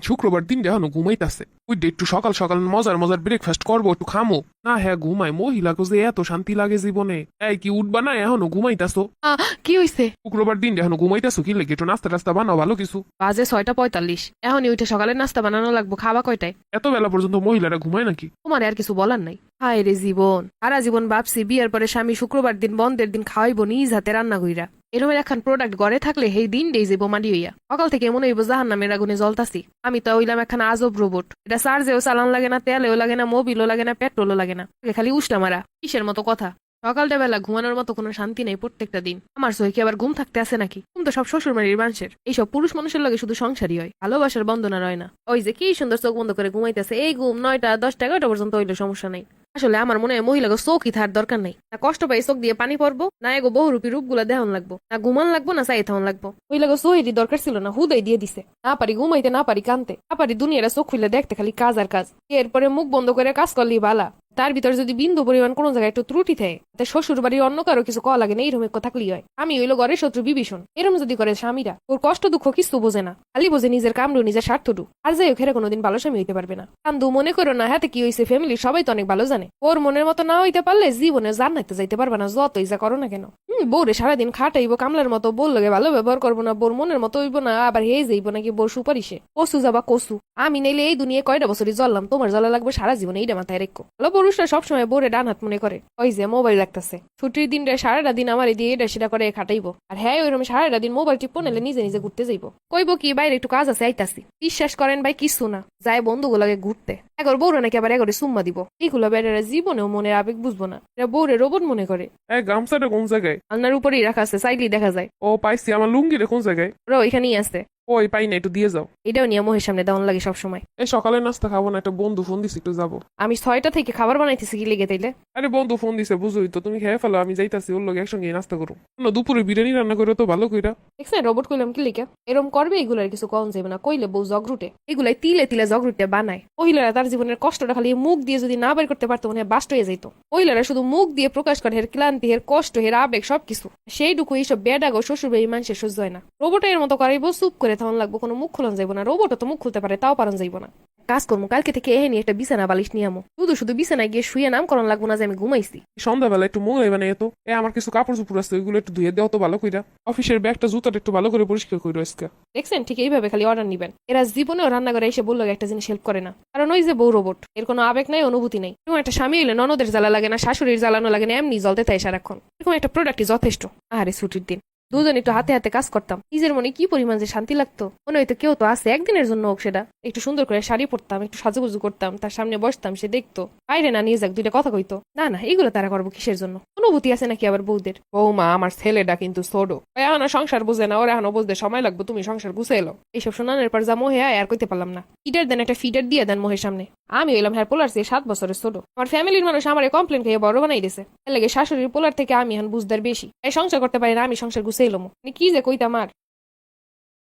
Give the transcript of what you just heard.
শুক্রবার দিন এখনো ঘুমাইতাছে। ওই একটু সকাল সকাল মজার মজার ব্রেকফাস্ট করবো, একটু খামো না। হ্যাঁ ঘুমাই, মহিলাকে যে এত শান্তি লাগে জীবনে। এই কি উঠবা না, এখনো ঘুমাইতাছো? কি হইছে? শুক্রবার দিন এখনো ঘুমাইতাছো কি লেগে? একটু নাস্তা টাস্তা বানাও ভালো কিছু। বাজে 6:45, এখনই উঠে সকালে নাস্তা বানানো লাগবো। খাওয়া কয়টায়? এত বেলা পর্যন্ত মহিলারা ঘুমায় নাকি? তোমার আর কিছু বলার নাই। হায় রে জীবন, সারা জীবন ভাবছি বিয়ের পরে স্বামী শুক্রবার দিন বন্ধের দিন খাওয়াইবো নিজ হাতে রান্না কইরা। এরমের একখান প্রোডাক্ট ঘরে থাকলে সেই দিন ডেই যাবো মাটি হইয়া। সকাল থেকে মনে হইব জাহান নামের আগুনে জ্বলতাছি। আমি তো হইলাম একখান আজব রোবট। এটা চার্জেও চালান লাগে না, তেলেও লাগে না, মোবিলও লাগে না, পেট্রোলও লাগে না, খালি উষ্টা মারা। কিসের মতো কথা! সকালটা বেলা ঘুমানোর মতো কোনো শান্তি নেই প্রত্যেকটা দিন। আমার সহি কি আবার ঘুম থাকতে আসে নাকি? ঘুম তো সব শ্বশুর বাড়ির মানুষের। এইসব পুরুষ মানুষের লগে শুধু সংসারই হয়, ভালোবাসার বন্ধনা রয় না। ওই যে কি সুন্দর চোখ বন্ধ করে ঘুমাইতেছে, এই ঘুম 9টা 10টা 11টা পর্যন্ত হইলে সমস্যা নাই। আসলে আমার মনে হয় মহিলাকে চোখই থার দরকার নাই। না কষ্ট পাই চোখ দিয়ে পানি পড়বো, না এগো বহুরূপী রূপগুলা দেহন লাগবো, না ঘুমান লাগবো, না চাই থাউন লাগবো। মহিলাকে চোহেরই দরকার ছিল না, হুদাই দিয়ে দিছে। না পারি ঘুমাইতে, না পারি কানতে, না পারি দুনিয়াটা চোখ খুলে দেখতে, খালি কাজ আর কাজ। এরপরে মুখ বন্ধ করে কাজ করলেই বালা। তার ভিতর যদি বিন্দু পরিমাণ কোনো জায়গায় একটু ত্রুটি থাকে, তাতে শ্বশুর বাড়ির অন্য কারো কিছু কওয়া লাগে না, এইরকম এক থাকলেই হয়। আমি হইলো ঘরের শত্রু বিভীষণ। এরম যদি করে স্বামীরা, ওর কষ্ট দুঃখ কিছু বোঝে না, খালি বোঝে নিজের কামড়ু, নিজের স্বার্থটু। আর যাই হোক, কোনোদিন ভালো স্বামী হইতে পারবে না। কান্দু মনে করো না, হাতে কি হয়েছে, ফ্যামিলির সবাই তো অনেক ভালো জানে। ওর মনের মতো না হইতে পারলে জীবনে জান্নাতে যাইতে পারবে না, যতই যা করো না কেন। বউরে সারাদিন খাটাইবো কামলার মতো, বউর লগে ভালো ব্যবহার করবো না, বোর মনের মতো হইব না, আবার হেই যাইবো নাকি বোর সুপারিশে। কসু যাবা কসু। আমি নাইলে এই দুনিয়ায় কয়টা বছরই জ্বললাম, তোমার জ্বলা লাগবে সারা জীবনে, এইটা মাথায় রেখো। ভালো পুরুষরা সবসময় বোরে ডান হাত মনে করে। ওই যে মোবাইল রাখতেছে, ছুটির দিনটা সারাটা দিন আমার দিয়ে এটা সেটা করে খাটাইবো, আর হ্যাঁ ওইরকম সারাটা দিন মোবাইল টিপো, নাহলে নিজে নিজে ঘুরতে যাইবো। কইবো কি বাইরে একটু কাজ আছে আইতাছি। বিশ্বাস করেন ভাই, কিছু না, যায় বন্ধুগুলোকে ঘুরতে। এগর বউরে নাকি আবার এগরে সুম্মা দিব। এইগুলো বেড়ারা জীবনেও মনের আবেগ বুঝবো না, এরা বউরে রোবট মনে করে। এই গামছাটা কোন জায়গায়? আলনার উপরেই রাখা আছে, চাইলেই দেখা যায়। ও পাইছি, আমার লুঙ্গি রে কোন জায়গায়? ওরা ওইখানেই আছে। ওই পাই না, একটু দিয়ে যাও। এটাও নিয়ে মোহের সামনে দেওয়ান লাগে সবসময়। এই সকালে নাস্তা খাবো না, একটা বন্ধু ফোন দিছে, একটু যাবো। আমি 6টা থেকে খাবার বানাইতেছি কি লেগে তাইলে? আরে বন্ধু ফোন দিছে, বুঝোই তো, তুমি খেয়ে ফেলো, আমি যাইতাছি ওর লগে একসঙ্গে নাস্তা করো। না দুপুরে বিরিয়ানি রান্না করে তো ভালো কইরা। দেখছেন রোবট কইলাম কি লেগে? এরম করবে, এগুলার কিছু কম যাবে না। কইলে বউ জগরুটে, এগুলাই তিলে তিলে জগরুটে বানায়। মহিলারা তার জীবনের কষ্টটা খালি মুখ দিয়ে যদি না বের করতে পারতো, মনে হয় বাস্ট হয়ে যাইতো। মহিলারা শুধু মুখ দিয়ে প্রকাশ করে হের ক্লান্তি, হের কষ্ট, হের আবেগ সবকিছু। সেইটুকু এইসব বেডাগো শ্বশুর বাড়ির মানুষের সহ্য হয় না। রোবটের মতো করাইবো, চুপ করে থাকুন লাগবো, কোনো মুখ খুলন যাইবো না। রোবটও তো মুখ খুলতে পারে, তাও পারন যাইবো না। কাজ করবো, কালকে থেকে এহেনি একটা বিছানা বালিশ নিয়ে আমো। শুধু শুধু বিছানায় গিয়ে শুয়ে নামকরণ লাগবো না যে আমি ঘুমাইছি। সন্ধ্যাবেলা একটু মোগলাই বানাই তো। আমার কিছু কাপড় চুপড় আছে, ওইগুলো একটু ধুয়ে দেওয়া তো ভালো কইরা। অফিসের ব্যাগটা জুতাটা একটু ভালো করে পরিষ্কার কইরো আজকে। দেখছেন, ঠিক এইভাবে খালি অর্ডার নিবেন। এরা জীবনেও রান্না করে এসে বললো একটা জিনিস হেল্প করে না, কারণ ওই যে বউ রোবট, এর কোনো আবেগ নাই, অনুভূতি নাই। এরকম একটা স্বামী হইলে ননদের জ্বালা লাগে না, শাশুড়ির জ্বালানো লাগে না, এমনি জ্বলতে তাই সারাক্ষণ। এরকম একটা প্রোডাক্টই যথেষ্ট। আরে ছুটির দিন দুজন একটু হাতে হাতে কাজ করতাম, নিজের মনে কি পরিমাণ যে শান্তি লাগতো। মনে হইতো কেউ তো আছে, একদিনের জন্য হোক সেটা। একটু সুন্দর করে শাড়ি পরতাম, একটু সাজুগুজু করতাম, তার সামনে বসতাম, সে দেখতো, বাইরে না নিয়ে যাক, দুইটা কথা কইতো। না না, এইগুলো তারা করবো কিসের জন্য? অনুভূতি আছে নাকি আবার বউদের? বৌমা আমার ছেলেটা কিন্তু ছোট, এখনো সংসার বুঝে না, ওর এখনো বুঝতে সময় লাগবে, তুমি সংসার গুছে এলো। এইসব শোনানোর পর যা মোহে আর কইতে পারলাম না। ফিডার দেন, একটা ফিডার দিয়ে দেন মোহের সামনে। আমি হইলাম হ্যাঁ পোলার চেয়ে 7 বছরের ছোট। আমার ফ্যামিলির মানুষ আমার কমপ্লেন খেয়ে বড় বানাই দিয়েছে। এর লাগে শাশুড়ির পোলার থেকে আমি এখন বুঝদার বেশি। এই সংসার করতে পারি না, আমি সংসার গুছে এলো। কি যে কইতাম আর